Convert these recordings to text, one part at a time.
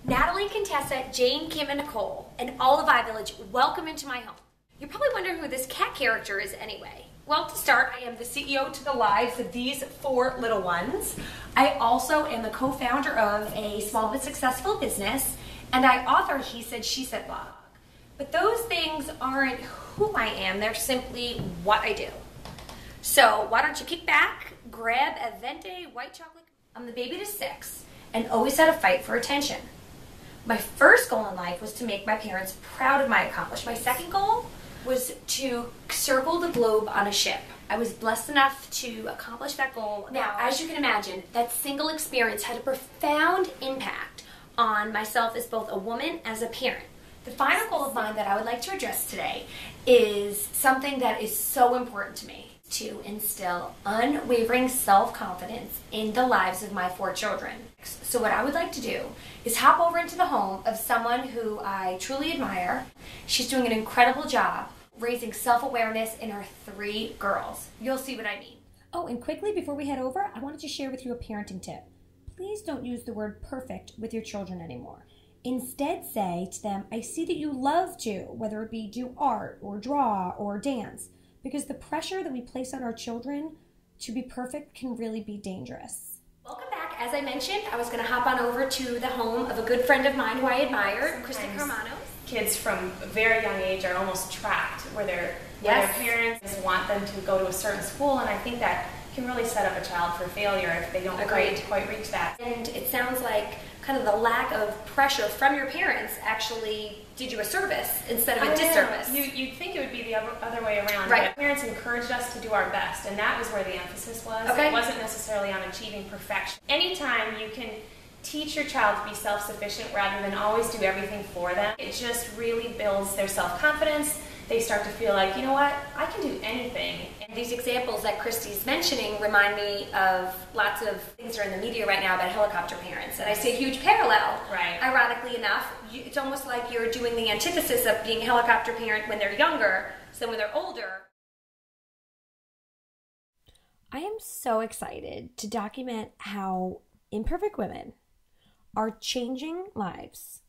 Natalie, Contessa, Jane, Kim, and Nicole, and all of iVillage, welcome into my home. You're probably wondering who this cat character is anyway. Well, to start, I am the CEO to the lives of these 4 little ones. I also am the co-founder of a small but successful business, and I author He Said, She Said blog. But those things aren't who I am, they're simply what I do. So why don't you kick back, grab a venti white chocolate. I'm the baby to 6 and always had a fight for attention. My first goal in life was to make my parents proud of my accomplishment. My second goal was to circle the globe on a ship. I was blessed enough to accomplish that goal. Now, as you can imagine, that single experience had a profound impact on myself as both a woman, as a parent. The final goal of mine that I would like to address today is something that is so important to me: to instill unwavering self-confidence in the lives of my 4 children. So what I would like to do is hop over into the home of someone who I truly admire. She's doing an incredible job raising self-awareness in her 3 girls. You'll see what I mean. Oh, and quickly before we head over, I wanted to share with you a parenting tip. Please don't use the word perfect with your children anymore. Instead, say to them, I see that you love to, whether it be do art or draw or dance, because the pressure that we place on our children to be perfect can really be dangerous. Welcome back. As I mentioned, I was going to hop on over to the home of a good friend of mine who I admire, Christy Carmano. Kids from a very young age are almost trapped where their parents want them to go to a certain school, and I think that can really set up a child for failure if they don't quite reach that. And it sounds like kind of the lack of pressure from your parents actually did you a service instead of a disservice. You'd think it would be the other way around. Right. But parents encouraged us to do our best, and that was where the emphasis was. Okay. It wasn't necessarily on achieving perfection. Anytime you can teach your child to be self-sufficient rather than always do everything for them, it just really builds their self-confidence. They start to feel like, you know what, I can do anything. And these examples that Christy's mentioning remind me of lots of things that are in the media right now about helicopter parents. And I see a huge parallel. Right. Ironically enough, it's almost like you're doing the antithesis of being a helicopter parent when they're younger, so when they're older. I am so excited to document how imperfect women are changing lives,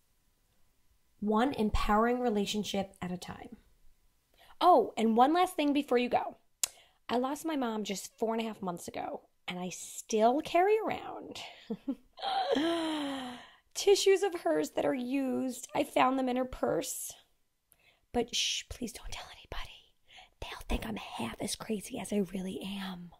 one empowering relationship at a time. Oh, and one last thing before you go. I lost my mom just 4.5 months ago, and I still carry around tissues of hers that are used. I found them in her purse. But shh, please don't tell anybody. They'll think I'm half as crazy as I really am.